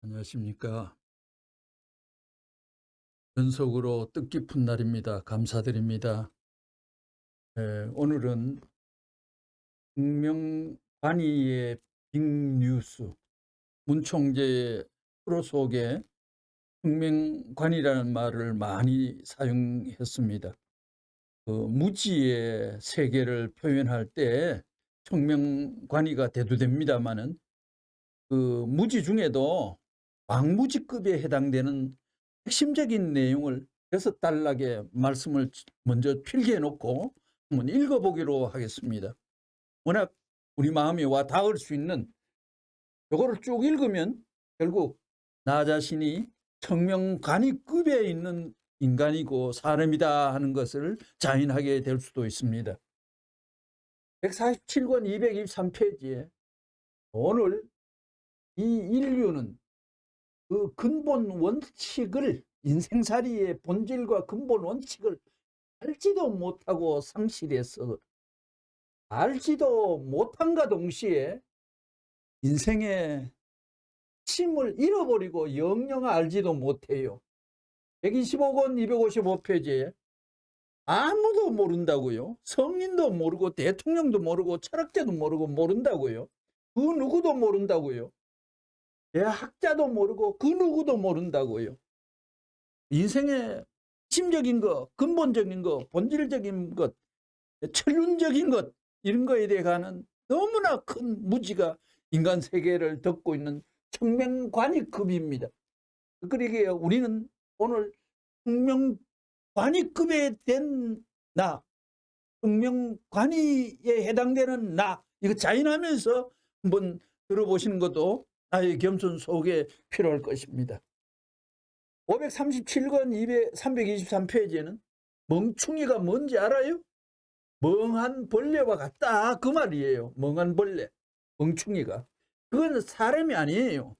안녕하십니까. 연속으로 뜻깊은 날입니다. 감사드립니다. 오늘은 혁명관이의 빅뉴스, 문 총재의 프로 속에 혁명관이라는 말을 많이 사용했습니다. 그 무지의 세계를 표현할 때 혁명관이가 대두됩니다마는 그 무지 중에도 왕무지급에 해당되는 핵심적인 내용을 6단락의 말씀을 먼저 필기해 놓고 한번 읽어보기로 하겠습니다. 워낙 우리 마음이 와 닿을 수 있는 이거를 쭉 읽으면 결국 나 자신이 혁명관이급에 있는 인간이고 사람이다 하는 것을 자인하게 될 수도 있습니다. 147권 223페이지에 오늘 이 인류는 그 근본 원칙을, 인생살이의 본질과 근본 원칙을 알지도 못하고 상실해서, 알지도 못함과 동시에 인생의 힘을 잃어버리고 영영 알지도 못해요. 125권 255페이지에 아무도 모른다고요. 성인도 모르고 대통령도 모르고 철학자도 모르고 모른다고요. 그 누구도 모른다고요. 대학자도 모르고 그 누구도 모른다고요. 인생의 핵심적인 것, 근본적인 것, 본질적인 것, 천륜적인 것, 이런 거에 대해 가는 너무나 큰 무지가 인간 세계를 덮고 있는 혁명관이급입니다. 그러기에 우리는 오늘 혁명관이급에 된 나, 혁명관이에 해당되는 나, 이거 자인하면서 한번 들어보시는 것도 나의 겸손 속에 필요할 것입니다. 537권 323페이지에는 멍충이가 뭔지 알아요? 멍한 벌레와 같다, 그 말이에요. 멍한 벌레, 멍충이가. 그건 사람이 아니에요.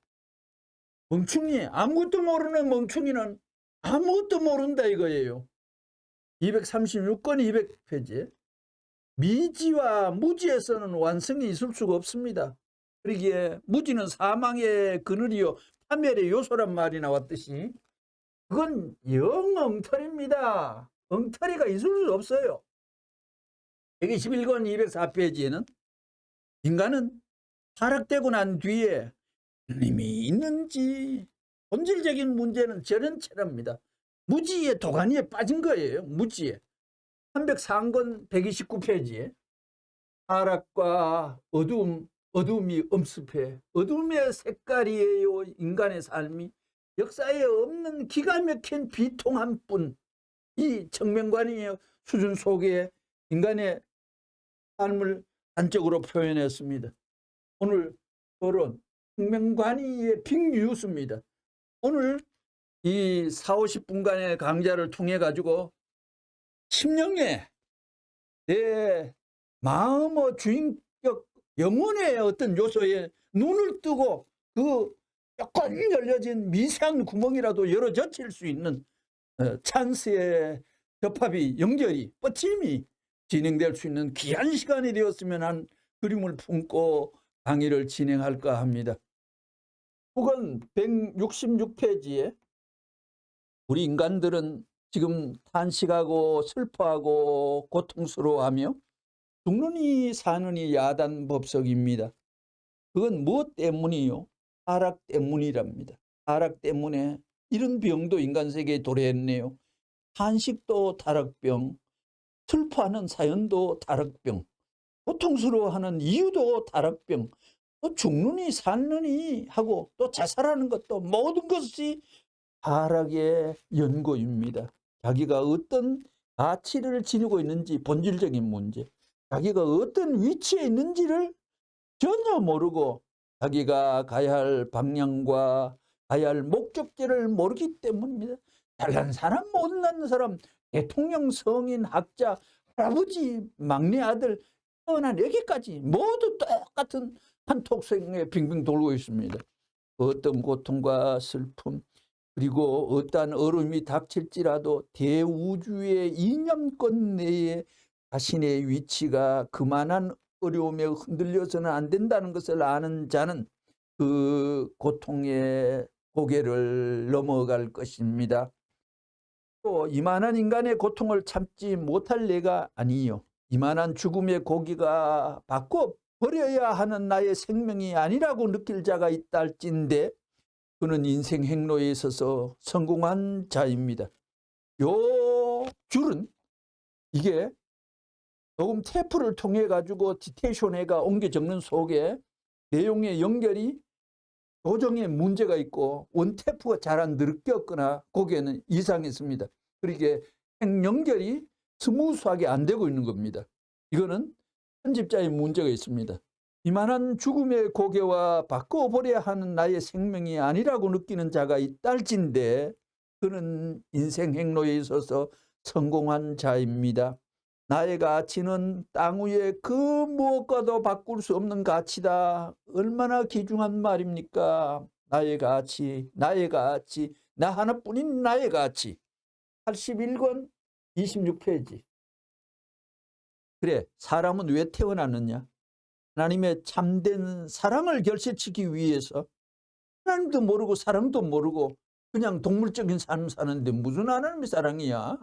멍충이, 아무것도 모르는 멍충이는 아무것도 모른다 이거예요. 236권 200페이지에 미지와 무지에서는 완성이 있을 수가 없습니다. 그러기에 무지는 사망의 그늘이요 파멸의 요소란 말이 나왔듯이 그건 영 엉터리입니다. 엉터리가 있을 수 없어요. 121권 204페이지에는 인간은 타락되고 난 뒤에 하나님이 있는지 본질적인 문제는 저런 채랍니다. 무지의 도가니에 빠진 거예요. 무지에. 303권 129페이지에 타락과 어둠이 엄습해 어둠의 색깔이에요. 인간의 삶이 역사에 없는 기가 막힌 비통한 뿐. 이 혁명관이의 수준 속에 인간의 삶을 단적으로 표현했습니다. 오늘 토론 혁명관이의 빅뉴스입니다. 오늘 이 40-50분간의 강좌를 통해 가지고 심령의 내 마음의 주인격 영혼의 어떤 요소에 눈을 뜨고 그 조금 열려진 미세한 구멍이라도 열어젖힐 수 있는 찬스의 접합이, 연결이, 뻗침이 진행될 수 있는 귀한 시간이 되었으면 한 그림을 품고 강의를 진행할까 합니다. 혹은 166페이지에 우리 인간들은 지금 탄식하고 슬퍼하고 고통스러워하며 죽느니 사느니 야단법석입니다. 그건 무엇 때문이요? 타락 때문이랍니다. 타락 때문에 이런 병도 인간 세계에 도래했네요. 탄식도 타락병, 슬퍼하는 사연도 타락병, 고통스러워하는 이유도 타락병, 또 죽느니 사느니 하고 또 자살하는 것도 모든 것이 타락의 연고입니다. 자기가 어떤 가치를 지니고 있는지 본질적인 문제, 자기가 어떤 위치에 있는지를 전혀 모르고 자기가 가야 할 방향과 가야 할 목적지를 모르기 때문입니다. 잘난 사람, 못난 사람, 대통령, 성인, 학자, 할아버지, 막내 아들, 태어난 애기까지 모두 똑같은 한톡성에 빙빙 돌고 있습니다. 어떤 고통과 슬픔, 그리고 어떠한 어려움이 닥칠지라도 대우주의 이념권 내에 자신의 위치가 그만한 어려움에 흔들려서는 안 된다는 것을 아는 자는 그 고통의 고개를 넘어갈 것입니다. 또 이만한 인간의 고통을 참지 못할 내가 아니요, 이만한 죽음의 고기가 바꿔 버려야 하는 나의 생명이 아니라고 느낄 자가 있다 할진대 그는 인생 행로에 있어서 성공한 자입니다. 요 줄은 이게 녹음 테이프를 통해 가지고 디테이션에가 옮겨 적는 속에 내용의 연결이 조정에 문제가 있고 원테이프가 잘 안 느꼈거나 거기에는 이상이 있습니다. 그러니까 연결이 스무스하게 안 되고 있는 겁니다. 이거는 편집자의 문제가 있습니다. 이만한 죽음의 고개와 바꿔버려야 하는 나의 생명이 아니라고 느끼는 자가 있달진데 그는 인생 행로에 있어서 성공한 자입니다. 나의 가치는 땅 위에 그 무엇과도 바꿀 수 없는 가치다. 얼마나 귀중한 말입니까? 나의 가치, 나의 가치, 나 하나뿐인 나의 가치. 81권 26페이지. 그래, 사람은 왜 태어났느냐? 하나님의 참된 사랑을 결실시키기 위해서. 하나님도 모르고 사랑도 모르고 그냥 동물적인 삶 사는데 무슨 하나님의 사랑이야?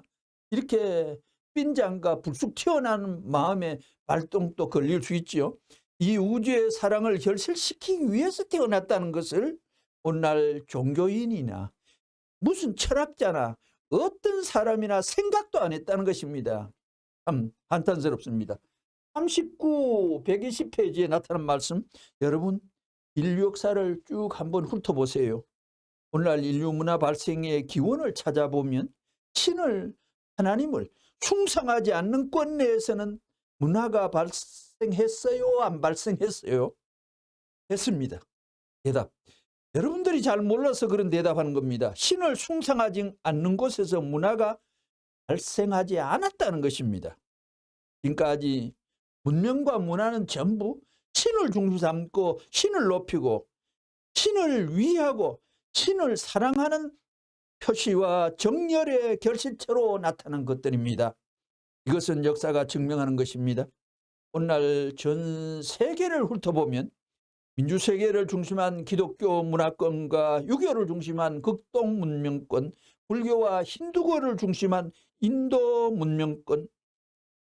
이렇게 빈장과 불쑥 튀어나오는 마음의 발동도 걸릴 수 있죠. 이 우주의 사랑을 결실시키기 위해서 태어났다는 것을 오늘날 종교인이나 무슨 철학자나 어떤 사람이나 생각도 안 했다는 것입니다. 참 한탄스럽습니다. 39, 120페이지에 나타난 말씀, 여러분 인류 역사를 쭉 한번 훑어보세요. 오늘날 인류 문화 발생의 기원을 찾아보면 신을, 하나님을 충성하지 않는 권 내에서는 문화가 발생했어요? 안 발생했어요? 했습니다. 대답. 여러분들이 잘 몰라서 그런 대답하는 겁니다. 신을 충성하지 않는 곳에서 문화가 발생하지 않았다는 것입니다. 지금까지 문명과 문화는 전부 신을 중심 삼고 신을 높이고 신을 위하고 신을 사랑하는 표시와 정열의 결실체로 나타난 것들입니다. 이것은 역사가 증명하는 것입니다. 오늘날 전 세계를 훑어보면 민주세계를 중심한 기독교 문화권과 유교를 중심한 극동 문명권, 불교와 힌두교를 중심한 인도 문명권,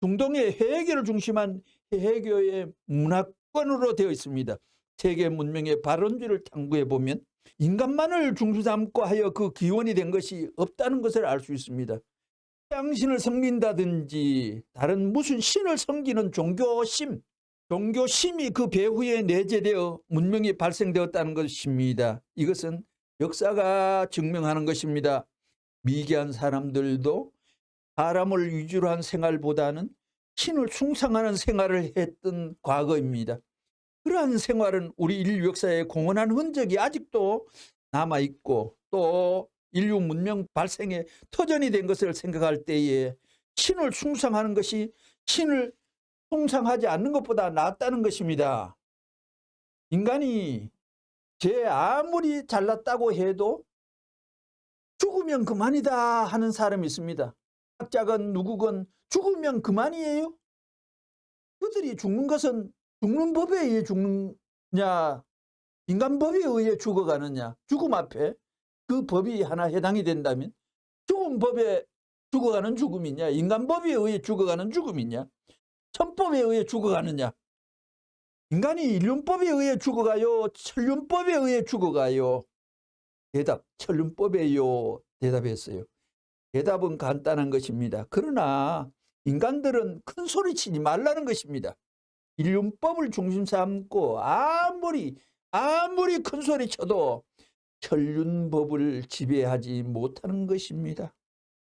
중동의 해외교를 중심한 해외교의 문화권으로 되어 있습니다. 세계 문명의 발원지를 탐구해 보면 인간만을 중심 삼고 하여 그 기원이 된 것이 없다는 것을 알 수 있습니다. 태양신을 섬긴다든지 다른 무슨 신을 섬기는 종교심이 그 배후에 내재되어 문명이 발생되었다는 것입니다. 이것은 역사가 증명하는 것입니다. 미개한 사람들도 사람을 위주로 한 생활보다는 신을 충성하는 생활을 했던 과거입니다. 그러한 생활은 우리 인류 역사에 공헌한 흔적이 아직도 남아있고 또 인류 문명 발생의 터전이 된 것을 생각할 때에 신을 충성하는 것이 신을 충성하지 않는 것보다 낫다는 것입니다. 인간이 아무리 잘났다고 해도 죽으면 그만이다 하는 사람이 있습니다. 학자건 누구건 죽으면 그만이에요? 그들이 죽는 것은 죽는 법에 의해 죽느냐, 인간 법에 의해 죽어가느냐, 죽음 앞에 그 법이 하나 해당이 된다면 죽음 법에 죽어가는 죽음이냐, 인간 법에 의해 죽어가는 죽음이냐, 천법에 의해 죽어가느냐. 인간이 인륜법에 의해 죽어가요, 천륜법에 의해 죽어가요? 대답, 천륜법에요. 대답했어요. 대답은 간단한 것입니다. 그러나 인간들은 큰 소리 치지 말라는 것입니다. 인륜법을 중심 삼고 아무리 큰 소리 쳐도 천륜법을 지배하지 못하는 것입니다.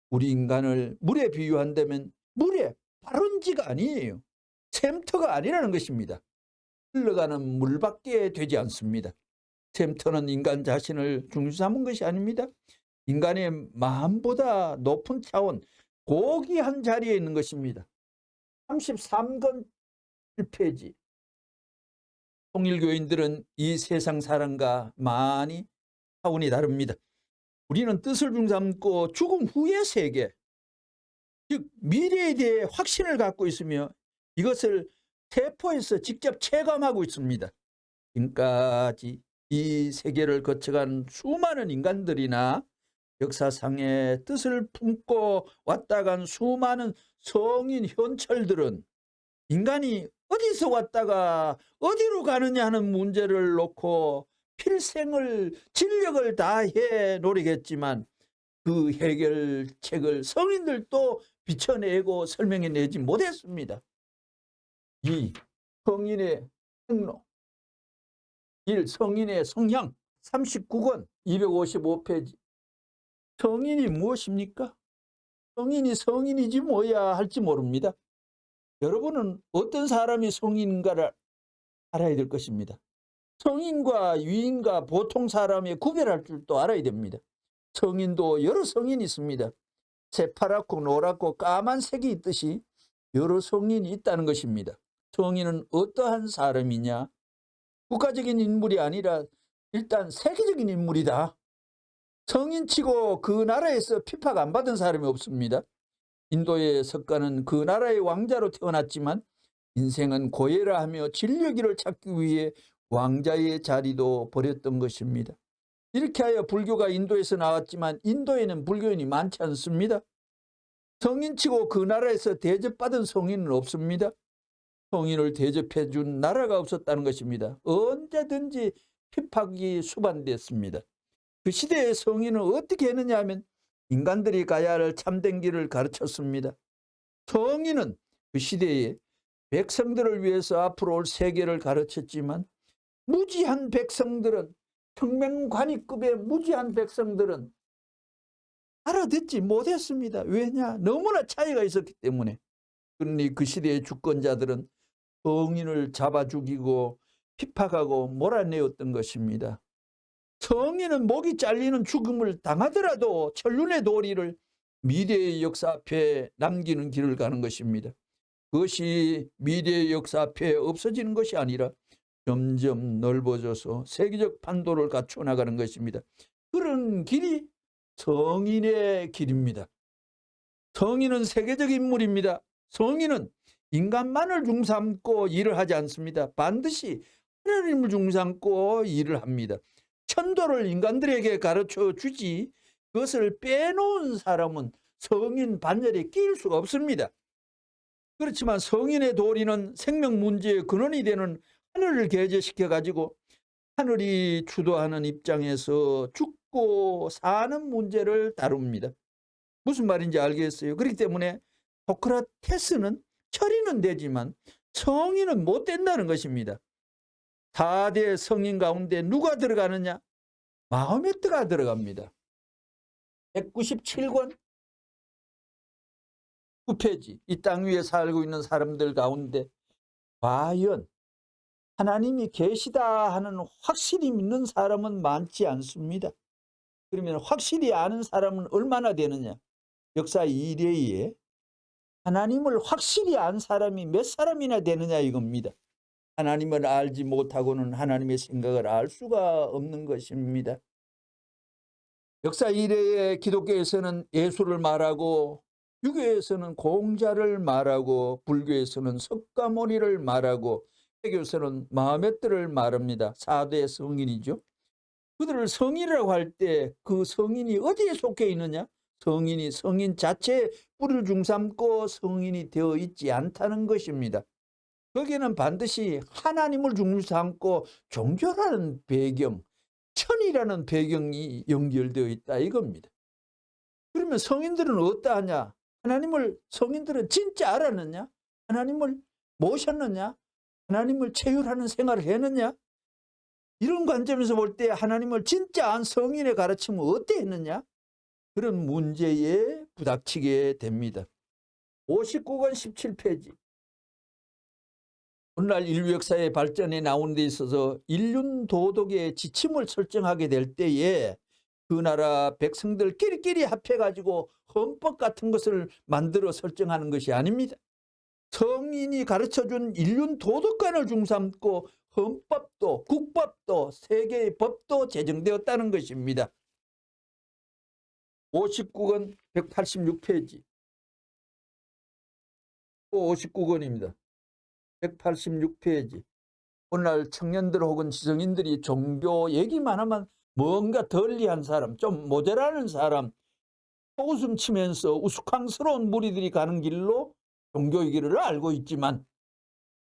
우리 인간을 물에 비유한다면 물의 발원지가 아니에요. 샘터가 아니라는 것입니다. 흘러가는 물밖에 되지 않습니다. 샘터는 인간 자신을 중심 삼은 것이 아닙니다. 인간의 마음보다 높은 차원, 고귀한 자리에 있는 것입니다. 33권 1페이지. 통일교인들은 이 세상 사람과 많이 차원이 다릅니다. 우리는 뜻을 중심 삼고 죽음 후의 세계, 즉 미래에 대해 확신을 갖고 있으며 이것을 세포에서 직접 체감하고 있습니다. 지금까지 이 세계를 거쳐간 수많은 인간들이나 역사상의 뜻을 품고 왔다 간 수많은 성인 현철들은 인간이 어디서 왔다가 어디로 가느냐 하는 문제를 놓고 필생을 진력을 다해 노력했지만 그 해결책을 성인들도 비춰내고 설명해내지 못했습니다. 2. 성인의 행로. 1. 성인의 성향. 39권 255페이지. 성인이 무엇입니까? 성인이 성인이지 뭐야 할지 모릅니다. 여러분은 어떤 사람이 성인인가를 알아야 될 것입니다. 성인과 유인과 보통 사람의 구별할 줄도 알아야 됩니다. 성인도 여러 성인이 있습니다. 새파랗고 노랗고 까만색이 있듯이 여러 성인이 있다는 것입니다. 성인은 어떠한 사람이냐? 국가적인 인물이 아니라 일단 세계적인 인물이다. 성인치고 그 나라에서 핍박 안 받은 사람이 없습니다. 인도의 석가는 그 나라의 왕자로 태어났지만 인생은 고해라 하며 진료기를 찾기 위해 왕자의 자리도 버렸던 것입니다. 이렇게 하여 불교가 인도에서 나왔지만 인도에는 불교인이 많지 않습니다. 성인치고 그 나라에서 대접받은 성인은 없습니다. 성인을 대접해 준 나라가 없었다는 것입니다. 언제든지 핍박이 수반됐습니다. 그 시대의 성인은 어떻게 했느냐 하면 인간들이 가야 할 참된 길을 가르쳤습니다. 성인은 그 시대에 백성들을 위해서 앞으로 올 세계를 가르쳤지만 무지한 백성들은, 평명관이급의 무지한 백성들은 알아듣지 못했습니다. 왜냐? 너무나 차이가 있었기 때문에. 그러니 그 시대의 주권자들은 성인을 잡아 죽이고 핍박하고 몰아내었던 것입니다. 성인은 목이 잘리는 죽음을 당하더라도 천륜의 도리를 미래의 역사 앞에 남기는 길을 가는 것입니다. 그것이 미래의 역사 앞에 없어지는 것이 아니라 점점 넓어져서 세계적 판도를 갖추어 나가는 것입니다. 그런 길이 성인의 길입니다. 성인은 세계적 인물입니다. 성인은 인간만을 중삼고 일을 하지 않습니다. 반드시 하나님을 중삼고 일을 합니다. 천도를 인간들에게 가르쳐 주지 그것을 빼놓은 사람은 성인 반열에 끼일 수가 없습니다. 그렇지만 성인의 도리는 생명 문제의 근원이 되는 하늘을 계제시켜 가지고 하늘이 주도하는 입장에서 죽고 사는 문제를 다룹니다. 무슨 말인지 알겠어요? 그렇기 때문에 소크라테스는 처리는 되지만 성인은 못 된다는 것입니다. 4대 성인 가운데 누가 들어가느냐? 마호메트가 들어갑니다. 197권 9페이지. 이 땅 위에 살고 있는 사람들 가운데 과연 하나님이 계시다 하는 확실히 믿는 사람은 많지 않습니다. 그러면 확실히 아는 사람은 얼마나 되느냐? 역사 이래에 하나님을 확실히 안 사람이 몇 사람이나 되느냐 이겁니다. 하나님을 알지 못하고는 하나님의 생각을 알 수가 없는 것입니다. 역사 이래에 기독교에서는 예수를 말하고, 유교에서는 공자를 말하고, 불교에서는 석가모니를 말하고, 회교에서는 마호메트를 말합니다. 4대 성인이죠. 그들을 성인이라고 할 때 그 성인이 어디에 속해 있느냐? 성인이 성인 자체에 뿌리를 중삼고 성인이 되어 있지 않다는 것입니다. 거기에는 반드시 하나님을 중삼고 종교라는 배경, 천이라는 배경이 연결되어 있다 이겁니다. 그러면 성인들은 어떠하냐? 하나님을 성인들은 진짜 알았느냐? 하나님을 모셨느냐? 하나님을 체휼하는 생활을 했느냐? 이런 관점에서 볼 때 하나님을 진짜 안 성인의 가르침은 어떻게 했느냐? 그런 문제에 부닥치게 됩니다. 59권 17페이지. 오늘날 인류 역사의 발전에 나오는 데 있어서 인륜 도덕의 지침을 설정하게 될 때에 그 나라 백성들끼리 합해가지고 헌법 같은 것을 만들어 설정하는 것이 아닙니다. 성인이 가르쳐준 인륜 도덕관을 중삼고 헌법도 국법도 세계의 법도 제정되었다는 것입니다. 59권 186페이지. 59권입니다. 186페이지. 오늘날 청년들 혹은 지성인들이 종교 얘기만 하면 뭔가 덜리한 사람, 좀 모자라는 사람, 웃음 치면서 우스꽝스러운 무리들이 가는 길로 종교의 길을 알고 있지만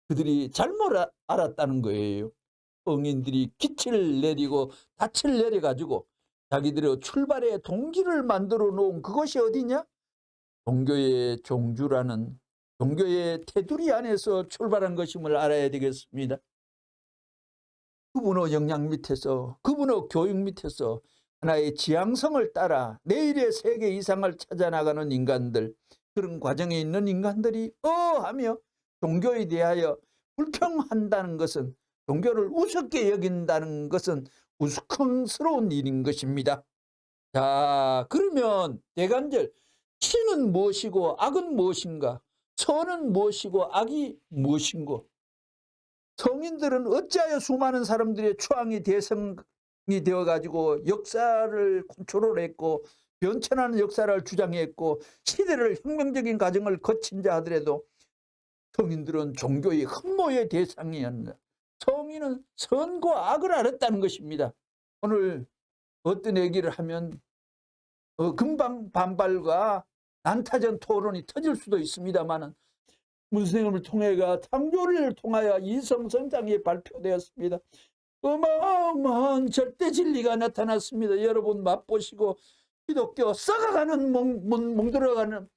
그들이 잘못 알았다는 거예요. 성인들이 기치를 내리고 닻을 내려가지고 자기들의 출발의 동기를 만들어 놓은 그것이 어디냐? 종교의 종주라는 종교의 테두리 안에서 출발한 것임을 알아야 되겠습니다. 그분의 영향 밑에서, 그분의 교육 밑에서 하나의 지향성을 따라 내일의 세계 이상을 찾아나가는 인간들, 그런 과정에 있는 인간들이 하며 종교에 대하여 불평한다는 것은, 종교를 우습게 여긴다는 것은 우스꽝스러운 일인 것입니다. 자, 그러면 대간절, 신은 무엇이고 악은 무엇인가? 선은 무엇이고 악이 무엇인고? 성인들은 어찌하여 수많은 사람들의 추앙이 대성이 되어가지고 역사를 컨트롤했고 변천하는 역사를 주장했고 시대를 혁명적인 과정을 거친 자 하더라도 성인들은 종교의 흠모의 대상이었다. 성인은 선과 악을 알았다는 것입니다. 오늘 어떤 얘기를 하면 금방 반발과 난타전 토론이 터질 수도 있습니다만 문선생님을 통해가 창조를 통하여 이성성장이 발표되었습니다. 어마어마한 절대 진리가 나타났습니다. 여러분 맛보시고 기독교 썩어가는 멍들어가는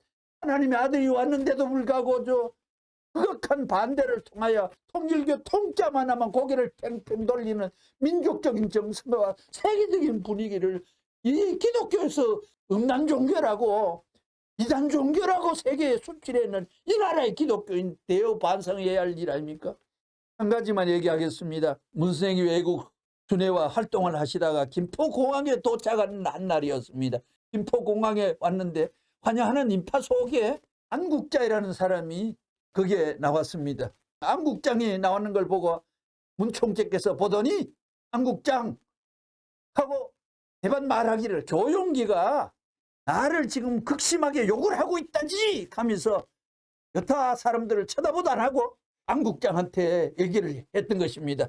하나님의 아들이 왔는데도 불구하고 저 극악한 반대를 통하여 통일교 통자만 하면 고개를 팽팽 돌리는 민족적인 정서와 세계적인 분위기를 이 기독교에서 음란 종교라고 이단 종교라고 세계에 수출해는 이 나라의 기독교인 대여 반성해야 할 일 아닙니까? 한 가지만 얘기하겠습니다. 문선생이 외국 순회와 활동을 하시다가 김포공항에 도착한 날이었습니다. 김포공항에 왔는데 환영하는 인파 속에 안국자이라는 사람이 거기에 나왔습니다. 안국장이 나오는 걸 보고 문 총재께서 보더니 안국장 하고 대반 말하기를 조용기가 나를 지금 극심하게 욕을 하고 있다지 하면서 여타 사람들을 쳐다보도 안 하고 안국장한테 얘기를 했던 것입니다.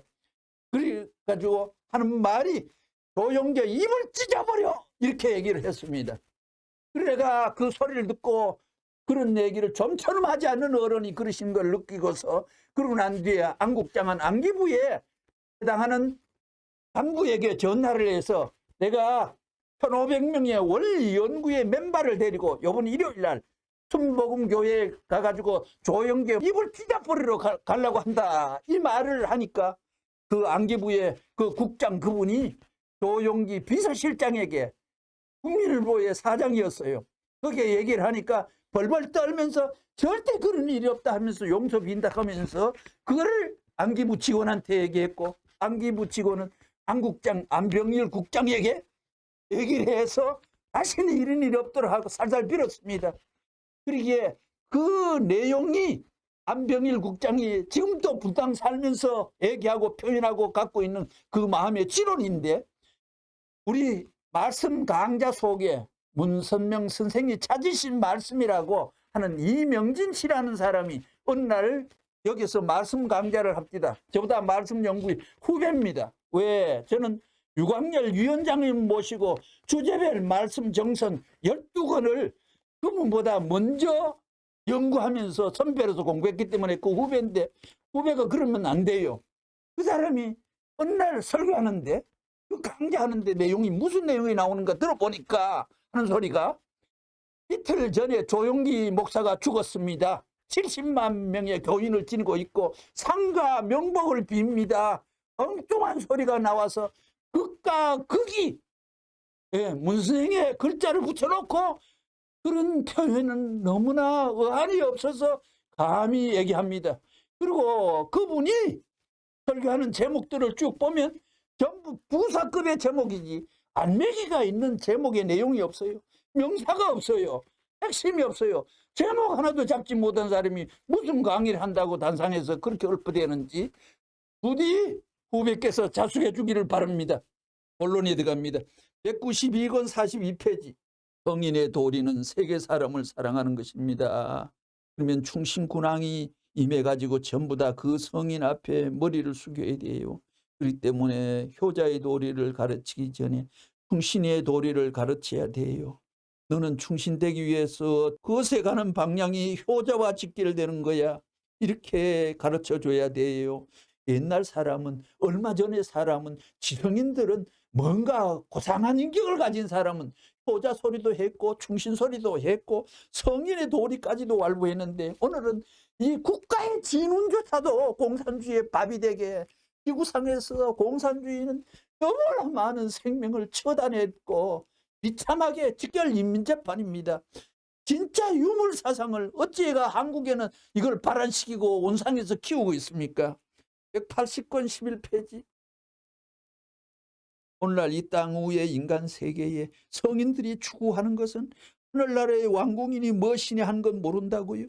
그래가지고 하는 말이 조용기 입을 찢어버려 이렇게 얘기를 했습니다. 그래가 그 소리를 듣고 그런 얘기를 좀처럼 하지 않는 어른이 그러신 걸 느끼고서 그러고 난 뒤에 안국장은 안기부에 해당하는 간부에게 전화를 해서 내가 1,500명의 원리연구회 멤버를 데리고 이번 일요일날 순복음교회에 가가지고 조영계 입을 찢어버리러 가려고 한다 이 말을 하니까 그 안기부의 그 국장 그분이 조용기 비서실장에게 국민일보의 사장이었어요. 거기에 얘기를 하니까 벌벌 떨면서 절대 그런 일이 없다 하면서 용서 빈다 하면서 그거를 안기부 직원한테 얘기했고 안기부 직원은 안국장 안병일 국장에게 얘기를 해서 다시는 이런 일이 없도록 하고 살살 빌었습니다. 그러기에 그 내용이 안병일 국장이 지금도 불당 살면서 얘기하고 표현하고 갖고 있는 그 마음의 지론인데 우리 말씀 강좌 속에 문선명 선생이 찾으신 말씀이라고 하는 이명진 씨라는 사람이 어느 날 여기서 말씀 강좌를 합니다. 저보다 말씀 연구의 후배입니다. 왜? 저는 유광열 위원장님 모시고 주제별 말씀 정선 12권을 그분보다 먼저 연구하면서 선배로서 공부했기 때문에 그 후배인데 후배가 그러면 안 돼요. 그 사람이 어느 날 설교하는데 그 강좌하는데 내용이 무슨 내용이 나오는가 들어보니까 하는 소리가 이틀 전에 조용기 목사가 죽었습니다. 70만 명의 교인을 지니고 있고 상가 명복을 빕니다. 엉뚱한 소리가 나와서 극과 극이 문선생의 글자를 붙여놓고 그런 표현은 너무나 어안이 없어서 감히 얘기합니다. 그리고 그분이 설교하는 제목들을 쭉 보면 전부 부사급의 제목이지 안매기가 있는 제목의 내용이 없어요. 명사가 없어요. 핵심이 없어요. 제목 하나도 잡지 못한 사람이 무슨 강의를 한다고 단상에서 그렇게 읊어대는지 부디 후배께서 자숙해 주기를 바랍니다. 본론에 들어갑니다. 192권 42페이지. 성인의 도리는 세계 사람을 사랑하는 것입니다. 그러면 충신군왕이 임해가지고 전부 다 그 성인 앞에 머리를 숙여야 돼요. 그렇기 때문에 효자의 도리를 가르치기 전에 충신의 도리를 가르쳐야 돼요. 너는 충신되기 위해서 그것에 가는 방향이 효자와 직결되는 거야. 이렇게 가르쳐줘야 돼요. 옛날 사람은, 얼마 전의 사람은, 지성인들은 뭔가 고상한 인격을 가진 사람은 효자 소리도 했고 충신 소리도 했고 성인의 도리까지도 완료했는데, 오늘은 이 국가의 진운조차도 공산주의의 밥이 되게, 지구상에서 공산주의는 너무나 많은 생명을 처단했고 비참하게 직결 인민재판입니다. 진짜 유물 사상을 어찌가 한국에는 이걸 발환시키고 온상에서 키우고 있습니까? 180권 11페이지. 오늘날 이 땅 위의 인간 세계에 성인들이 추구하는 것은 하늘나라의 왕궁이니 무엇이니 한 건 모른다고요.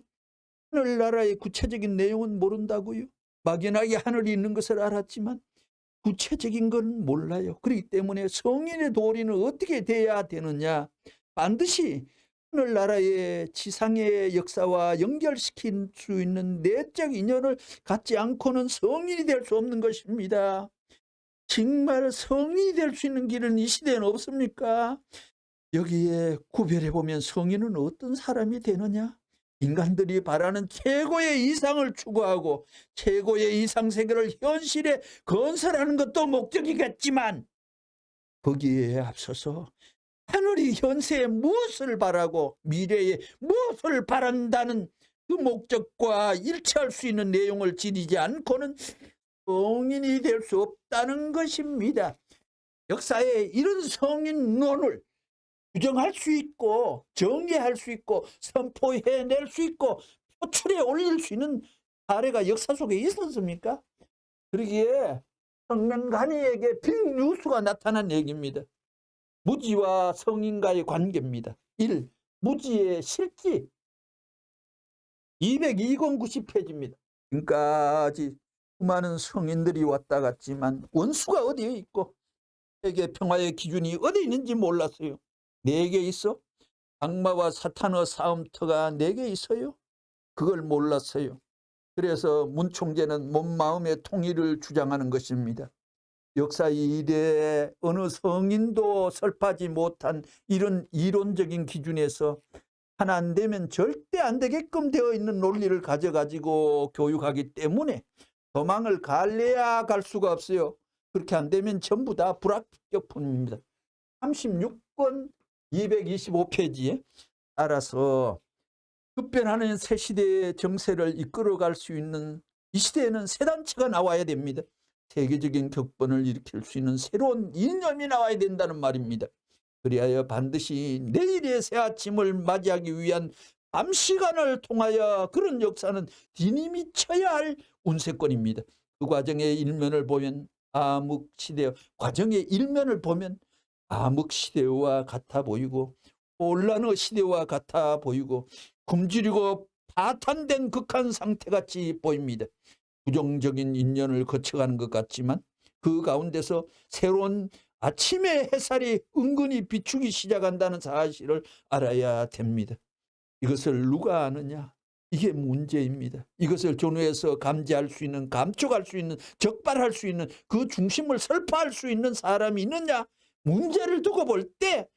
하늘나라의 구체적인 내용은 모른다고요. 막연하게 하늘이 있는 것을 알았지만 구체적인 건 몰라요. 그렇기 때문에 성인의 도리는 어떻게 돼야 되느냐. 반드시 하늘나라의 지상의 역사와 연결시킬 수 있는 내적 인연을 갖지 않고는 성인이 될 수 없는 것입니다. 정말 성인이 될 수 있는 길은 이 시대에는 없습니까? 여기에 구별해보면 성인은 어떤 사람이 되느냐? 인간들이 바라는 최고의 이상을 추구하고 최고의 이상세계를 현실에 건설하는 것도 목적이겠지만, 거기에 앞서서 하늘이 현세에 무엇을 바라고 미래에 무엇을 바란다는 그 목적과 일치할 수 있는 내용을 지니지 않고는 성인이 될 수 없다는 것입니다. 역사에 이런 성인론을 규정할 수 있고 정의할 수 있고 선포해낼 수 있고 표출에 올릴 수 있는 사례가 역사 속에 있었습니까? 그러기에 성명간이에게 빅뉴스가 나타난 얘기입니다. 무지와 성인과의 관계입니다. 1. 무지의 실지. 202권 90페이지입니다. 지금까지 수많은 성인들이 왔다 갔지만 원수가 어디에 있고 세계 평화의 기준이 어디 있는지 몰랐어요. 4개 있어? 악마와 사탄의 싸움터가 4개 있어요? 그걸 몰랐어요. 그래서 문 총재는 몸 마음의 통일을 주장하는 것입니다. 역사 이래에 어느 성인도 설파하지 못한 이런 이론적인 기준에서 하나 안 되면 절대 안 되게끔 되어 있는 논리를 가져가지고 교육하기 때문에 도망을 갈래야 갈 수가 없어요. 그렇게 안 되면 전부 다 불합격품입니다. 36권 225페이지에 따라서 급변하는 새 시대의 정세를 이끌어갈 수 있는, 이 시대에는 새 단체가 나와야 됩니다. 세계적인 격변을 일으킬 수 있는 새로운 이념이 나와야 된다는 말입니다. 그리하여 반드시 내일의 새 아침을 맞이하기 위한 밤 시간을 통하여 그런 역사는 디님이 쳐야 할 운세권입니다. 그 과정의 일면을 보면 암흑시대, 과정의 일면을 보면 암흑시대와 같아 보이고 혼란의 시대와 같아 보이고 굶주리고 파탄된 극한 상태같이 보입니다. 부정적인 인연을 거쳐가는 것 같지만 그 가운데서 새로운 아침의 햇살이 은근히 비추기 시작한다는 사실을 알아야 됩니다. 이것을 누가 아느냐? 이게 문제입니다. 이것을 전후에서 감지할 수 있는, 감촉할 수 있는, 적발할 수 있는, 그 중심을 설파할 수 있는 사람이 있느냐? 문제를 두고 볼 때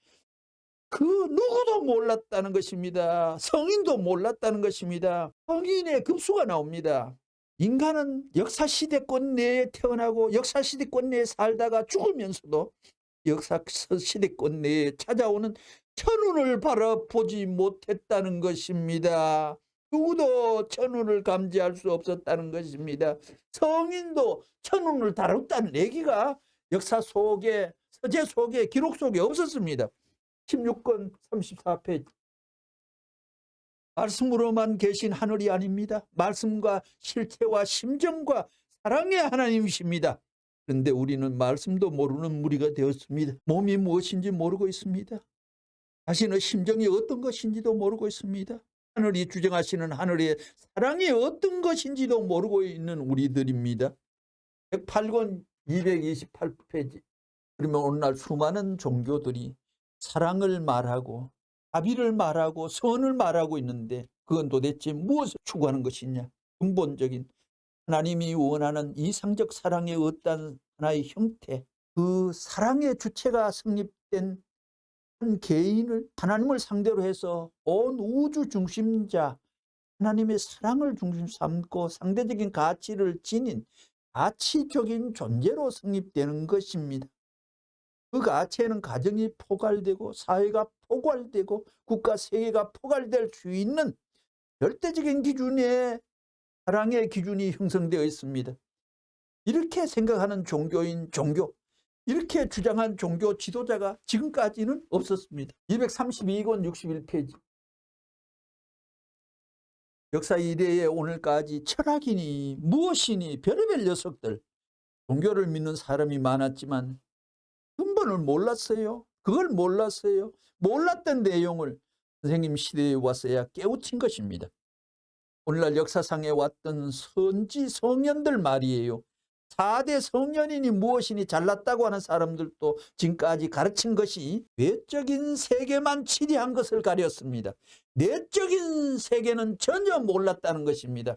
그 누구도 몰랐다는 것입니다. 성인도 몰랐다는 것입니다. 성인의 급수가 나옵니다. 인간은 역사시대권 내에 태어나고 역사시대권 내에 살다가 죽으면서도 역사시대권 내에 찾아오는 천운을 바라보지 못했다는 것입니다. 누구도 천운을 감지할 수 없었다는 것입니다. 성인도 천운을 다뤘다는 얘기가 역사 속에, 서재 속에, 기록 속에 없었습니다. 16권 34페이지. 말씀으로만 계신 하늘이 아닙니다. 말씀과 실체와 심정과 사랑의 하나님이십니다. 그런데 우리는 말씀도 모르는 무리가 되었습니다. 몸이 무엇인지 모르고 있습니다. 자신의 심정이 어떤 것인지도 모르고 있습니다. 하늘이 주장하시는 하늘의 사랑이 어떤 것인지도 모르고 있는 우리들입니다. 108권 228페이지. 그러면 오늘날 수많은 종교들이 사랑을 말하고 자비를 말하고 선을 말하고 있는데 그건 도대체 무엇을 추구하는 것이냐? 근본적인 하나님이 원하는 이상적 사랑의 어떤 하나의 형태, 그 사랑의 주체가 성립된 한 개인을 하나님을 상대로 해서 온 우주 중심자 하나님의 사랑을 중심 삼고 상대적인 가치를 지닌 가치적인 존재로 성립되는 것입니다. 그 가치에는 가정이 포괄되고 사회가 포괄되고 국가 세계가 포괄될 수 있는 절대적인 기준의 사랑의 기준이 형성되어 있습니다. 이렇게 생각하는 종교인 종교, 이렇게 주장한 종교 지도자가 지금까지는 없었습니다. 232권 61페이지. 역사 이래에 오늘까지 철학이니 무엇이니 별의별 녀석들, 종교를 믿는 사람이 많았지만 근본을 몰랐어요. 그걸 몰랐어요. 몰랐던 내용을 선생님 시대에 와서야 깨우친 것입니다. 오늘날 역사상에 왔던 선지 성년들 말이에요. 4대 성년이니 무엇이니 잘났다고 하는 사람들도 지금까지 가르친 것이 외적인 세계만 치리한 것을 가렸습니다. 내적인 세계는 전혀 몰랐다는 것입니다.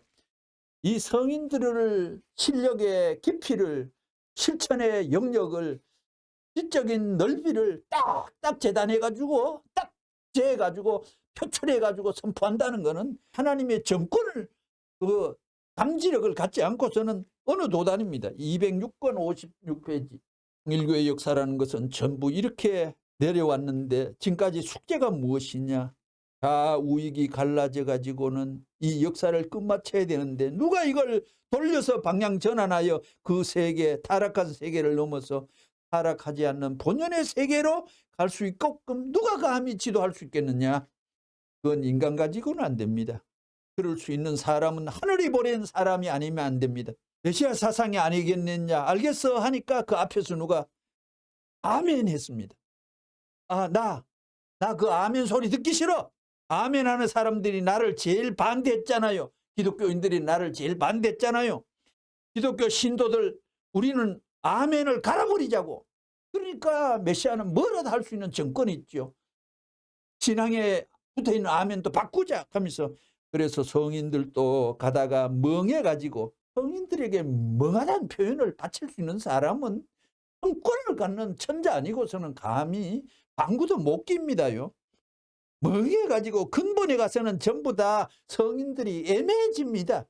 이 성인들을 실력의 깊이를, 실천의 영역을, 지적인 넓이를 딱딱 재단해가지고 딱 재해가지고 표출해가지고 선포한다는 것은 하나님의 정권을 그 감지력을 갖지 않고서는 어느 도단입니다. 206권 56페이지. 통일교의 역사라는 것은 전부 이렇게 내려왔는데 지금까지 숙제가 무엇이냐. 좌우익이 갈라져 가지고는 이 역사를 끝마쳐야 되는데 누가 이걸 돌려서 방향 전환하여 그 세계, 타락한 세계를 넘어서 타락하지 않는 본연의 세계로 갈 수 있게끔 누가 감히 지도할 수 있겠느냐. 그건 인간 가지고는 안 됩니다. 그럴 수 있는 사람은 하늘이 보낸 사람이 아니면 안 됩니다. 메시아 사상이 아니겠느냐. 알겠어 하니까 그 앞에서 누가 아멘 했습니다. 나 그 아멘 소리 듣기 싫어. 아멘 하는 사람들이 나를 제일 반대했잖아요. 기독교인들이 나를 제일 반대했잖아요. 기독교 신도들 우리는 아멘을 갈아버리자고. 그러니까 메시아는 뭐라도 할 수 있는 정권이 있죠. 신앙에 붙어있는 아멘도 바꾸자 하면서, 그래서 성인들도 가다가 멍해가지고, 성인들에게 멍하다는 표현을 바칠 수 있는 사람은 성권을 갖는 천자 아니고서는 감히 방구도 못 낍니다요. 멍해가지고 근본에 가서는 전부 다 성인들이 애매해집니다.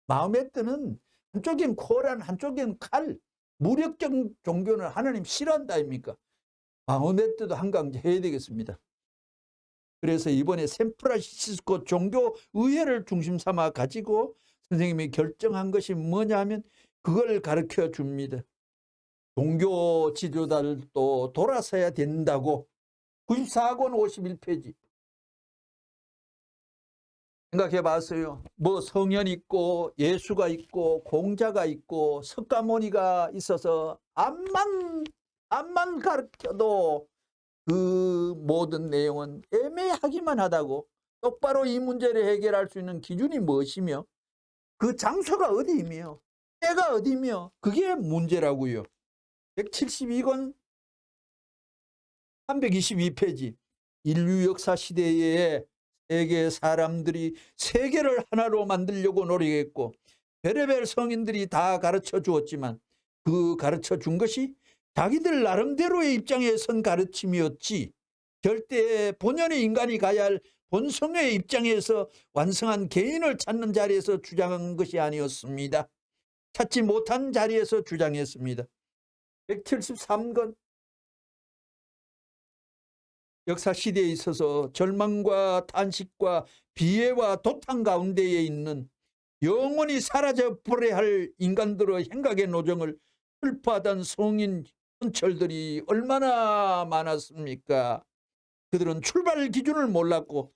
마음에 드는 한쪽엔 코란 한쪽엔 칼, 무력적 종교는 하나님 싫어한다 아닙니까? 마음에 드도 한강해야 되겠습니다. 그래서 이번에 샌프란시스코 종교의회를 중심 삼아 가지고 선생님이 결정한 것이 뭐냐 하면 그걸 가르쳐 줍니다. 종교 지도자들도 돌아서야 된다고. 94권 51페이지. 생각해 봤어요. 뭐 성현 있고 예수가 있고 공자가 있고 석가모니가 있어서 암만 가르쳐도 그 모든 내용은 애매하기만 하다고. 똑바로 이 문제를 해결할 수 있는 기준이 무엇이며 그 장소가 어디이며 때가 어디며 그게 문제라고요. 172권 322페이지. 인류 역사 시대에 세계 사람들이 세계를 하나로 만들려고 노력했고 별의별 성인들이 다 가르쳐 주었지만 그 가르쳐 준 것이 자기들 나름대로의 입장에 선 가르침이었지 절대 본연의 인간이 가야 할 본성의 입장에서 완성한 개인을 찾는 자리에서 주장한 것이 아니었습니다. 찾지 못한 자리에서 주장했습니다. 173권. 역사 시대에 있어서 절망과 탄식과 비애와 도탄 가운데에 있는 영원히 사라져 버려야 할 인간들의 행각의 노정을 슬퍼하던 성인 현철들이 얼마나 많았습니까? 그들은 출발 기준을 몰랐고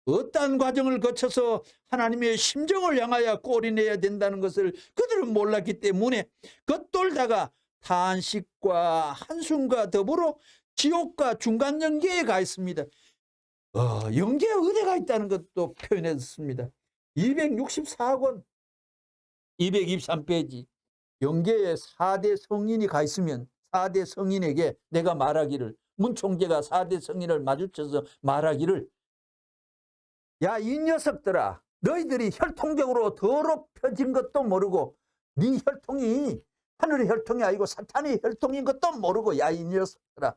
어떠한 과정을 거쳐서 하나님의 심정을 향하여 꼬리내야 된다는 것을 그들은 몰랐기 때문에 겉돌다가 탄식과 한숨과 더불어 지옥과 중간 영계에 가 있습니다. 영계에 어디가 있다는 것도 표현했습니다. 264권 223페이지. 영계에 4대 성인이 가 있으면 4대 성인에게 내가 말하기를, 문총재가 4대 성인을 마주쳐서 말하기를, 야 이 녀석들아, 너희들이 혈통적으로 더럽혀진 것도 모르고 네 혈통이 하늘의 혈통이 아니고 사탄의 혈통인 것도 모르고 야 이 녀석들아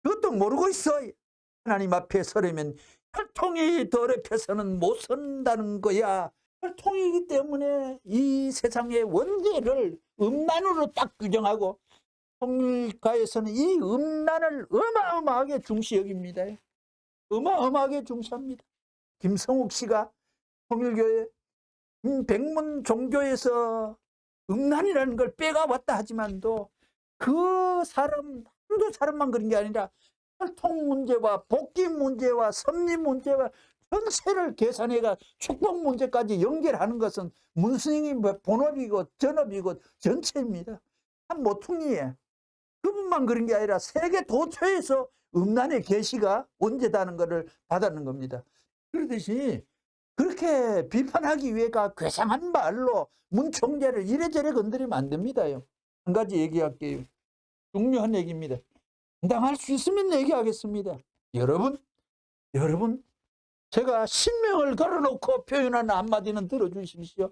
그것도 모르고 있어. 하나님 앞에 서려면 혈통이 더럽혀서는 못 선다는 거야. 혈통이기 때문에 이 세상의 원죄를 음란으로 딱 규정하고 통일가에서는 이 음란을 어마어마하게 중시 여깁니다. 어마어마하게 중시합니다. 김성욱 씨가 통일교회 백문 종교에서 음란이라는 걸 빼가왔다 하지만도 그 사람 한두 사람만 그런 게 아니라 혈통 문제와 복귀 문제와 섭리 문제와 전체를 계산해가 축복 문제까지 연결하는 것은 문스님이 본업이고 전업이고 전체입니다. 한 모퉁이에 그분만 그런 게 아니라 세계 도처에서 음란의 계시가 원죄다는 것을 받았는 겁니다. 그러듯이 그렇게 비판하기 위해가 괴상한 말로 문총재를 이래저래 건드리면 안 됩니다요. 한 가지 얘기할게요. 중요한 얘기입니다. 당할 수 있으면 얘기하겠습니다. 여러분 제가 신명을 걸어놓고 표현하는 한마디는 들어주십시오.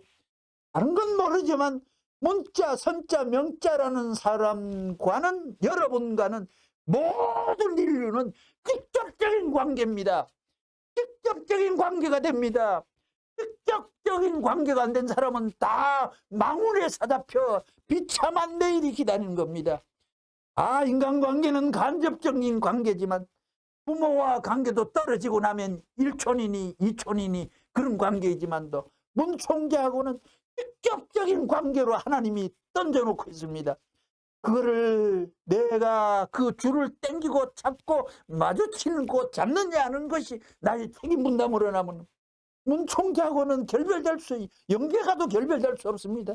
다른 건 모르지만 문자, 선자, 명자라는 사람과는 여러분과는 모든 인류는 직접적인 관계입니다. 직접적인 관계가 됩니다. 직접적인 관계가 안 된 사람은 다 망운에 사잡혀 비참한 내일이 기다리는 겁니다. 인간관계는 간접적인 관계지만 부모와 관계도 떨어지고 나면 일촌이니 이촌이니 그런 관계이지만도 문총재하고는 직접적인 관계로 하나님이 던져놓고 있습니다. 그거를 내가 그 줄을 땡기고 잡고 마주치는 곳 잡느냐 하는 것이 나의 책임 분담으로 남은 문총재하고는 결별될 수 영계가도 결별될 수 없습니다.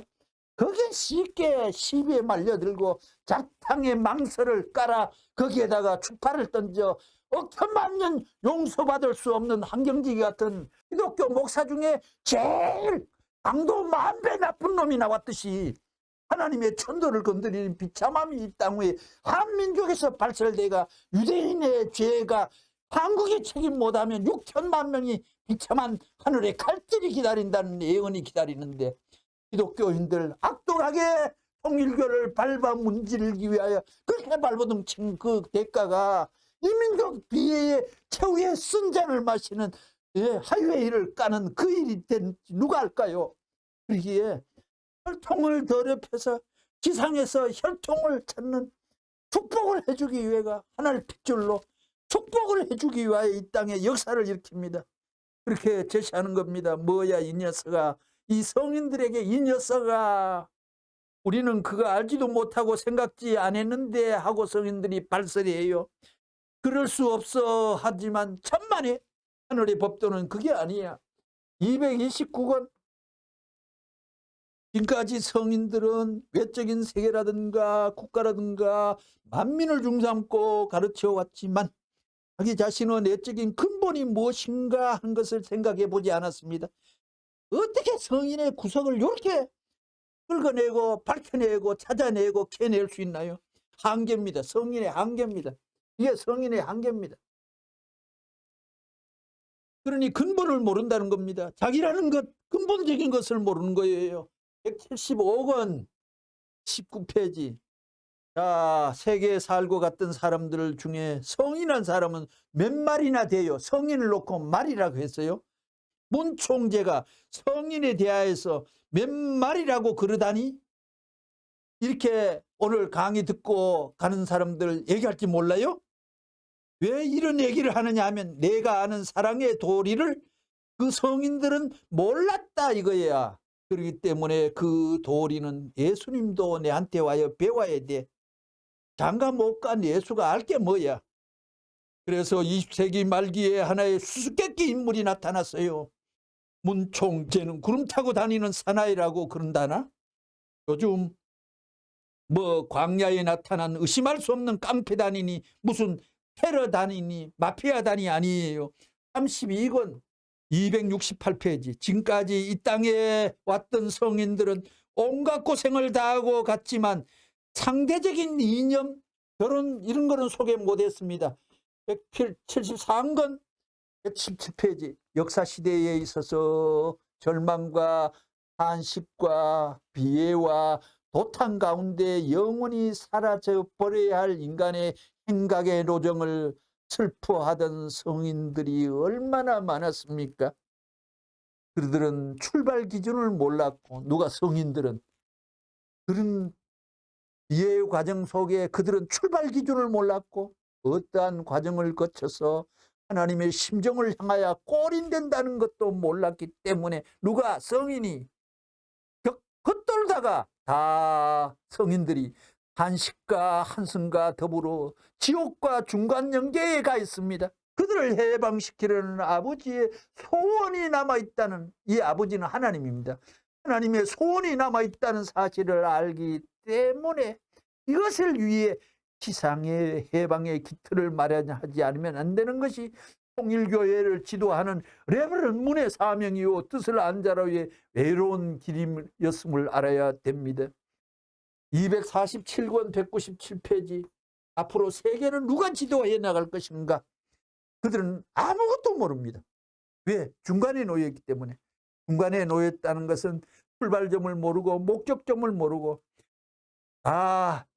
거기에 쉽게 시비에 말려들고 자탕에 망설을 깔아 거기에다가 추파를 던져 억천만 년 용서받을 수 없는 한경지기 같은 기독교 목사 중에 제일 강도 만배 나쁜 놈이 나왔듯이 하나님의 천도를 건드리는 비참함이 이 땅 위에 한민족에서 발설되가 유대인의 죄가 한국이 책임 못하면 6천만 명이 비참한 하늘의 칼질이 기다린다는 예언이 기다리는데 기독교인들 악독하게 통일교를 밟아 문지르기 위하여 그렇게 발버둥친 그 대가가 이민족 비애의 최후의 순잔을 마시는 하이웨이를 까는 그 일이 된 누가 할까요? 그러기에 혈통을 더럽혀서 지상에서 혈통을 찾는 축복을 해주기 위해가 하나를 핏줄로 축복을 해주기 위하여 이 땅에 역사를 일으킵니다. 그렇게 제시하는 겁니다. 뭐야 이 녀석아, 이 성인들에게 이 녀석아, 우리는 그거 알지도 못하고 생각지 안 했는데 하고 성인들이 발설이에요. 그럴 수 없어 하지만 천만에 하늘의 법도는 그게 아니야. 229권 지금까지 성인들은 외적인 세계라든가 국가라든가 만민을 중삼고 가르쳐 왔지만 자기 자신의 내적인 근본이 무엇인가 한 것을 생각해 보지 않았습니다. 어떻게 성인의 구석을 이렇게 긁어내고 밝혀내고 찾아내고 캐낼 수 있나요? 한계입니다. 성인의 한계입니다. 이게 성인의 한계입니다. 그러니 근본을 모른다는 겁니다. 자기라는 것, 근본적인 것을 모르는 거예요. 175권 19페이지. 자, 세계에 살고 갔던 사람들 중에 성인한 사람은 몇 마리나 돼요? 성인을 놓고 말이라고 했어요. 문총재가 성인에 대하여서 몇 마리라고 그러다니? 이렇게 오늘 강의 듣고 가는 사람들 얘기할지 몰라요? 왜 이런 얘기를 하느냐 하면 내가 아는 사랑의 도리를 그 성인들은 몰랐다 이거야. 그렇기 때문에 그 도리는 예수님도 내한테 와요 배워야 돼. 장가 못 간 예수가 알 게 뭐야. 그래서 20세기 말기에 하나의 수수께끼 인물이 나타났어요. 문총재는 구름 타고 다니는 사나이라고 그런다나? 요즘 뭐 광야에 나타난 의심할 수 없는 깡패단이니 무슨 테러단이니 마피아단이 아니에요. 32권 268페이지. 지금까지 이 땅에 왔던 성인들은 온갖 고생을 다하고 갔지만 상대적인 이념, 결혼 이런 거는 소개 못했습니다. 173권 117페이지. 역사 시대에 있어서 절망과 한식과 비애와 도탄 가운데 영원히 사라져 버려야 할 인간의 행각의 노정을 슬퍼하던 성인들이 얼마나 많았습니까? 그들은 출발 기준을 몰랐고, 누가 성인들은 그런 이해의 과정 속에 그들은 출발 기준을 몰랐고 어떠한 과정을 거쳐서 하나님의 심정을 향하여 꼬린된다는 것도 몰랐기 때문에 누가 성인이 겉돌다가 다 성인들이 한식과 한승과 더불어 지옥과 중간 영계에 가 있습니다. 그들을 해방시키려는 아버지의 소원이 남아있다는, 이 아버지는 하나님입니다. 하나님의 소원이 남아있다는 사실을 알기 때문에 이것을 위해 지상의 해방의 기틀을 마련하지 않으면 안 되는 것이 통일교회를 지도하는 레버런 문의 사명이요 뜻을 안 자라 위해 외로운 길이었음을 알아야 됩니다. 247권 197페이지. 앞으로 세계는 누가 지도해 나갈 것인가? 그들은 아무것도 모릅니다. 왜? 중간에 놓여있기 때문에. 중간에 놓였다는 것은 출발점을 모르고 목적점을 모르고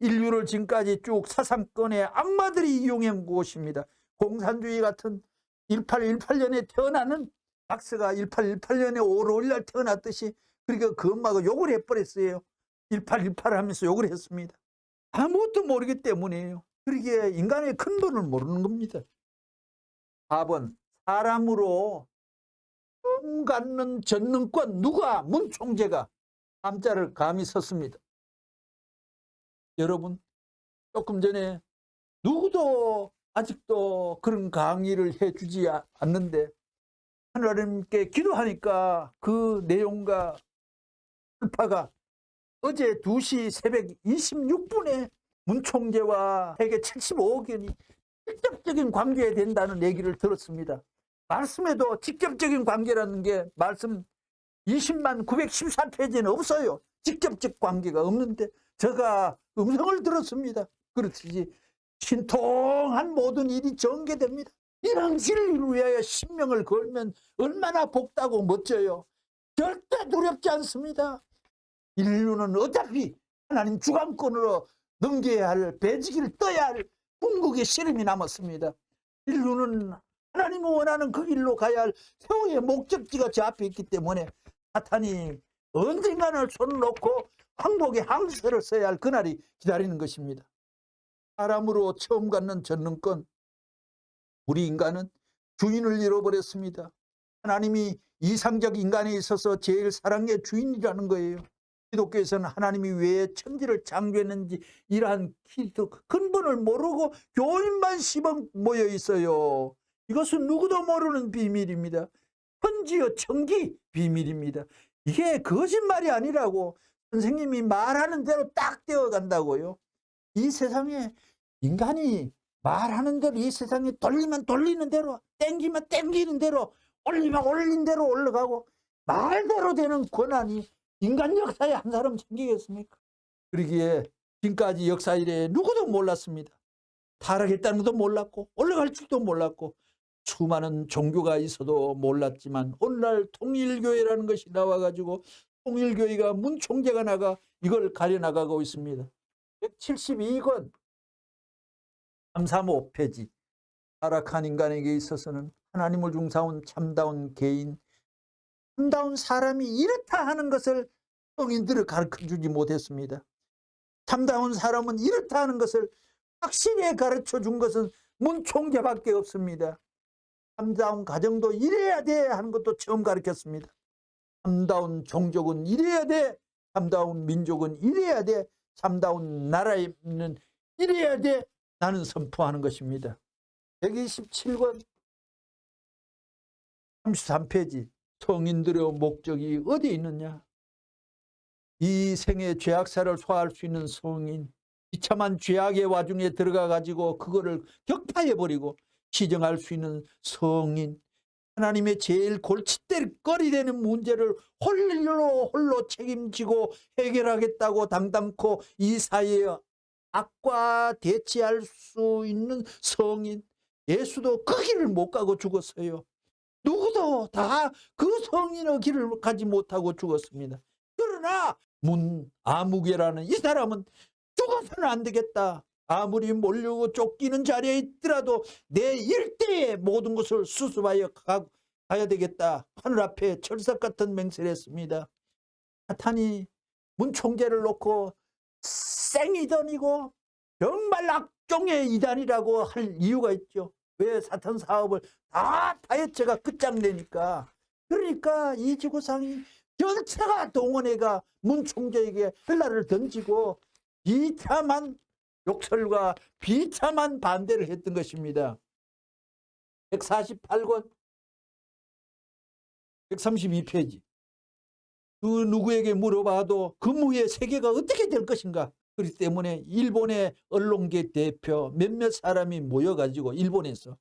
인류를 지금까지 쭉 사상권의 악마들이 이용한 곳입니다. 공산주의 같은 1818년에 태어나는 박스가 1818년에 5월 5일 날 태어났듯이 그러니까 그 엄마가 욕을 해버렸어요. 1818 하면서 욕을 했습니다. 아무것도 모르기 때문이에요. 그러기에 인간의 근본을 모르는 겁니다. 4번, 사람으로 처음 갖는 전능권. 누가? 문총재가 함자를 감히 썼습니다. 여러분, 조금 전에 누구도 아직도 그런 강의를 해주지 않는데 하나님께 기도하니까 그 내용과 설파가 어제 2시 새벽 26분에 문총재와 세계 75억 원이 직접적인 관계에 된다는 얘기를 들었습니다. 말씀에도 직접적인 관계라는 게 말씀 20만 914페이지에는 없어요. 직접적 관계가 없는데 제가 음성을 들었습니다. 그렇듯이 신통한 모든 일이 전개됩니다. 이런 진리를 위하여 신명을 걸면 얼마나 복다고 멋져요. 절대 두렵지 않습니다. 인류는 어차피 하나님 주관권으로 넘겨야 할, 배지기를 떠야 할 궁극의 씨름이 남았습니다. 인류는 하나님이 원하는 그 길로 가야 할 최후의 목적지가 저 앞에 있기 때문에 사탄이 언젠가는 손을 놓고 항복의 항세를 써야 할 그날이 기다리는 것입니다. 사람으로 처음 갖는 전능권. 우리 인간은 주인을 잃어버렸습니다. 하나님이 이상적 인간에 있어서 제일 사랑의 주인이라는 거예요. 기독교에서는 하나님이 왜 천지를 창조했는지 이러한 근본을 모르고 교인만 시범 모여 있어요. 이것은 누구도 모르는 비밀입니다. 천지여 천기 비밀입니다. 이게 거짓말이 아니라고 선생님이 말하는 대로 딱 되어 간다고요. 이 세상에 인간이 말하는 대로 이 세상에 돌리면 돌리는 대로 땡기면 땡기는 대로 올리면 올린 대로 올라가고 말대로 되는 권한이 인간 역사에 한 사람 생기겠습니까? 그러기에 지금까지 역사 이래 누구도 몰랐습니다. 타락했다는 것도 몰랐고 올라갈 줄도 몰랐고 수많은 종교가 있어도 몰랐지만 오늘날 통일교회라는 것이 나와가지고 통일교회가 문총재가 나가 이걸 가려나가고 있습니다. 172권 335페이지. 타락한 인간에게 있어서는 하나님을 중사한 참다운 개인, 참다운 사람이 이렇다 하는 것을 성인들을 가르쳐주지 못했습니다. 참다운 사람은 이렇다 하는 것을 확실히 가르쳐준 것은 문총재밖에 없습니다. 참다운 가정도 이래야 돼 하는 것도 처음 가르쳤습니다. 참다운 종족은 이래야 돼. 참다운 민족은 이래야 돼. 참다운 나라에는 이래야 돼. 나는 선포하는 것입니다. 127권 33페이지. 성인들의 목적이 어디에 있느냐? 이 생의 죄악사를 소화할 수 있는 성인, 비참한 죄악의 와중에 들어가 가지고 그거를 격파해버리고 시정할 수 있는 성인, 하나님의 제일 골칫거리 되는 문제를 홀로 책임지고 해결하겠다고 당당코 이 사회의 악과 대치할 수 있는 성인. 예수도 그 길을 못 가고 죽었어요. 누구도 모두 다 그 성인의 길을 가지 못하고 죽었습니다. 그러나 문아무개라는 이 사람은 죽어서는 안 되겠다. 아무리 몰려고 쫓기는 자리에 있더라도 내 일대에 모든 것을 수습하여 가야 되겠다. 하늘 앞에 철석 같은 맹세를 했습니다. 사탄이 문 총재를 놓고 생이던이고 정말 악종의 이단이라고 할 이유가 있죠. 왜? 사탄 사업을 다 파헤쳐가 끝장내니까. 그러니까 이 지구상이 전체가 동원해가 문 총재에게 헬라를 던지고 비참한 욕설과 비참한 반대를 했던 것입니다. 148권 132페이지. 그 누구에게 물어봐도 근무의 세계가 어떻게 될 것인가. 그렇기 때문에 일본의 언론계 대표 몇몇 사람이 모여가지고 일본에서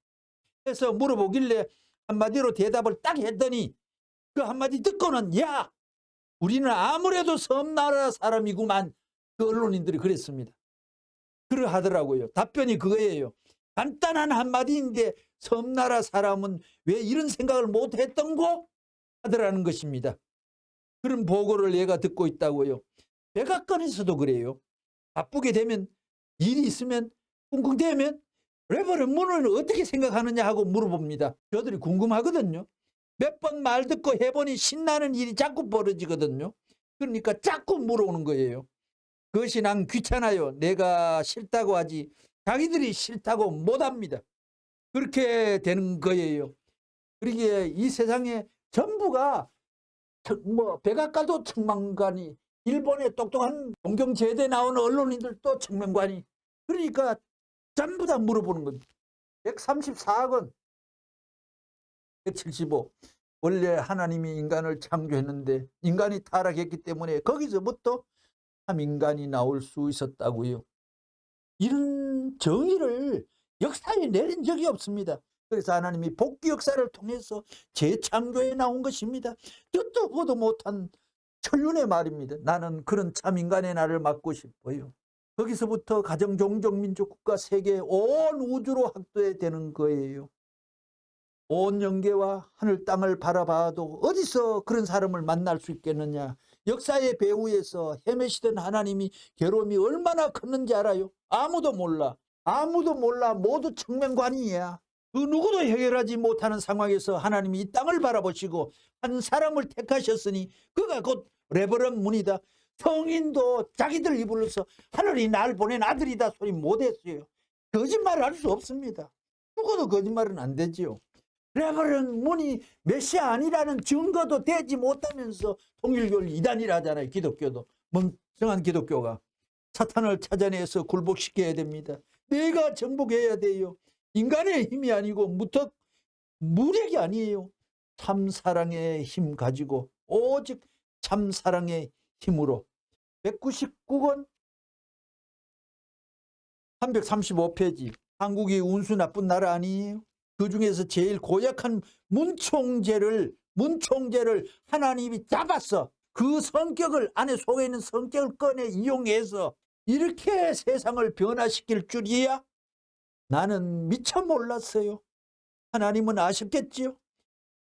해서 물어보길래 한마디로 대답을 딱 했더니 그 한마디 듣고는 야 우리는 아무래도 섬나라 사람이구만. 그 언론인들이 그랬습니다. 그러하더라고요. 답변이 그거예요. 간단한 한마디인데 섬나라 사람은 왜 이런 생각을 못했던고 하더라는 것입니다. 그런 보고를 얘가 듣고 있다고요. 백악관에서도 그래요. 바쁘게 되면 일이 있으면 꿍꿍대면 레버런 문을 어떻게 생각하느냐 하고 물어봅니다. 저들이 궁금하거든요. 몇 번 말 듣고 해보니 신나는 일이 자꾸 벌어지거든요. 그러니까 자꾸 물어오는 거예요. 그것이 난 귀찮아요. 내가 싫다고 하지 자기들이 싫다고 못합니다. 그렇게 되는 거예요. 그러기에 이 세상에 전부가 백악관도 청명관이, 일본의 똑똑한 동경제대 나오는 언론인들도 청명관이, 그러니까 전부 다 물어보는 거죠. 134권 175. 원래 하나님이 인간을 창조했는데 인간이 타락했기 때문에 거기서부터 참 인간이 나올 수 있었다고요. 이런 정의를 역사에 내린 적이 없습니다. 그래서 하나님이 복귀 역사를 통해서 재창조에 나온 것입니다. 듣도 보도 못한 천륜의 말입니다. 나는 그런 참 인간의 날을 맞고 싶어요. 거기서부터 가정, 종족, 민족, 국가, 세계, 온 우주로 확대되는 되는 거예요. 온 영계와 하늘 땅을 바라봐도 어디서 그런 사람을 만날 수 있겠느냐. 역사의 배후에서 헤매시던 하나님이 괴로움이 얼마나 컸는지 알아요? 아무도 몰라. 아무도 몰라. 모두 청명관이야. 그 누구도 해결하지 못하는 상황에서 하나님이 이 땅을 바라보시고 한 사람을 택하셨으니 그가 곧 레버런 문이다. 성인도 자기들 입으로서 하늘이 날 보낸 아들이다 소리 못했어요. 거짓말을 할 수 없습니다. 누구도 거짓말은 안 되지요. 레버런 문이 메시아 아니라는 증거도 되지 못하면서 통일교를 이단이라 하잖아요. 기독교도. 멍청한 기독교가. 사탄을 찾아내서 굴복시켜야 됩니다. 내가 정복해야 돼요. 인간의 힘이 아니고 무턱 무력이 아니에요. 참사랑의 힘 가지고 오직 참사랑의 힘으로. 199권 335페이지. 한국이 운수 나쁜 나라 아니에요? 그 중에서 제일 고약한 문총재를 하나님이 잡았어. 그 성격을, 안에 속에 있는 성격을 꺼내 이용해서 이렇게 세상을 변화시킬 줄이야? 나는 미처 몰랐어요. 하나님은 아셨겠지요?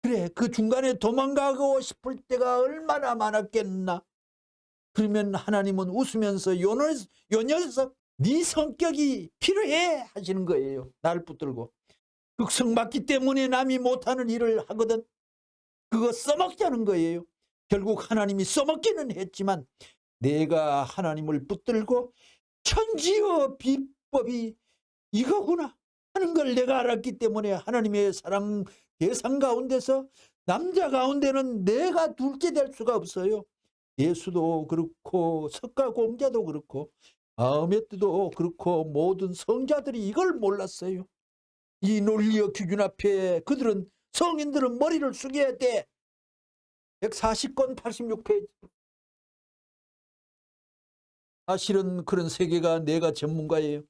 그래, 그 중간에 도망가고 싶을 때가 얼마나 많았겠나. 그러면 하나님은 웃으면서 요 녀석 네 성격이 필요해 하시는 거예요. 날 붙들고. 극성 맞기 때문에 남이 못하는 일을 하거든. 그거 써먹자는 거예요. 결국 하나님이 써먹기는 했지만 내가 하나님을 붙들고 천지의 비법이 이거구나 하는 걸 내가 알았기 때문에 하나님의 사랑 대상 가운데서 남자 가운데는 내가 둘째 될 수가 없어요. 예수도 그렇고 석가공자도 그렇고 마음의 뜻도 그렇고 모든 성자들이 이걸 몰랐어요. 이 논리의 기준 앞에 그들은, 성인들은 머리를 숙여야 돼. 140권 86페이지. 사실은 그런 세계가 내가 전문가예요.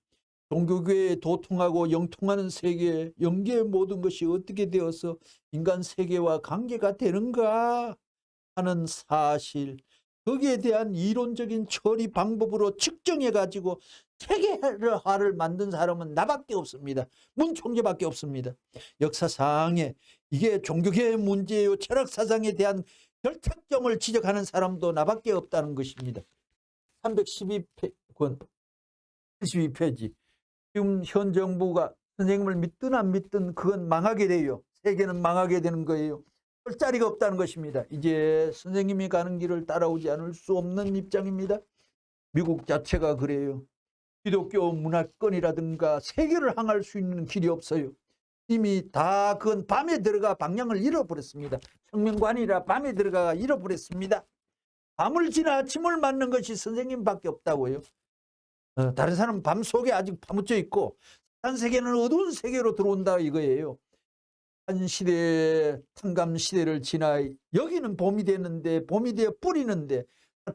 종교교회에 도통하고 영통하는 세계, 영계의 모든 것이 어떻게 되어서 인간 세계와 관계가 되는가 하는 사실, 거기에 대한 이론적인 처리 방법으로 측정해가지고 세계화를 만든 사람은 나밖에 없습니다. 문 총재밖에 없습니다. 역사상에 이게 종교개혁 문제요. 철학사상에 대한 결탁점을 지적하는 사람도 나밖에 없다는 것입니다. 312권 82페이지. 지금 현 정부가 선생님을 믿든 안 믿든 그건 망하게 돼요. 세계는 망하게 되는 거예요. 할 자리가 없다는 것입니다. 이제 선생님이 가는 길을 따라오지 않을 수 없는 입장입니다. 미국 자체가 그래요. 기독교 문화권이라든가 세계를 향할 수 있는 길이 없어요. 이미 다 그건 밤에 들어가 방향을 잃어버렸습니다. 청명관이라 밤에 들어가 잃어버렸습니다. 밤을 지나 아침을 맞는 것이 선생님밖에 없다고요. 다른 사람은 밤 속에 아직 파묻혀 있고 한 세계는 어두운 세계로 들어온다 이거예요. 한 시대 탕감 시대를 지나 여기는 봄이 됐는데 봄이 되어 뿌리는데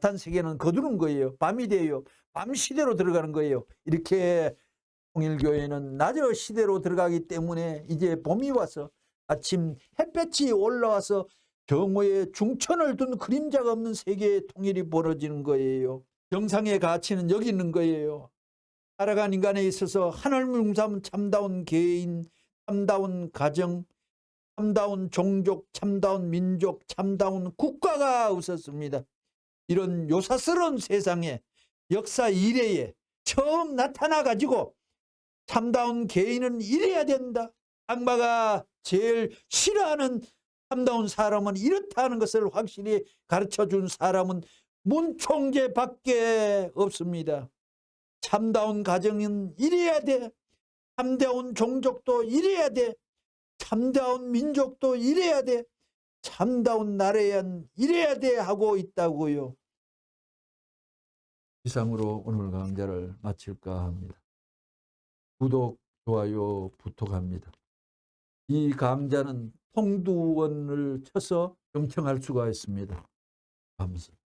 한 세계는 거두는 거예요. 밤이 돼요. 밤 시대로 들어가는 거예요. 이렇게 통일교회는 낮 시대로 들어가기 때문에 이제 봄이 와서 아침 햇볕이 올라와서 정오에 중천을 둔 그림자가 없는 세계의 통일이 벌어지는 거예요. 정상의 가치는 여기 있는 거예요. 살아간 인간에 있어서 하나님을 숭배하는 참다운 개인, 참다운 가정, 참다운 종족, 참다운 민족, 참다운 국가가 없었습니다. 이런 요사스러운 세상에 역사 이래에 처음 나타나 가지고 참다운 개인은 이래야 된다. 악마가 제일 싫어하는 참다운 사람은 이렇다는 것을 확실히 가르쳐준 사람은 문총재밖에 없습니다. 참다운 가정은 이래야 돼. 참다운 종족도 이래야 돼. 참다운 민족도 이래야 돼. 참다운 나라엔 이래야 돼 하고 있다고요. 이상으로 오늘 강좌를 마칠까 합니다. 구독, 좋아요 부탁합니다. 이 강좌는 통두원을 쳐서 경청할 수가 있습니다. 감사합니다.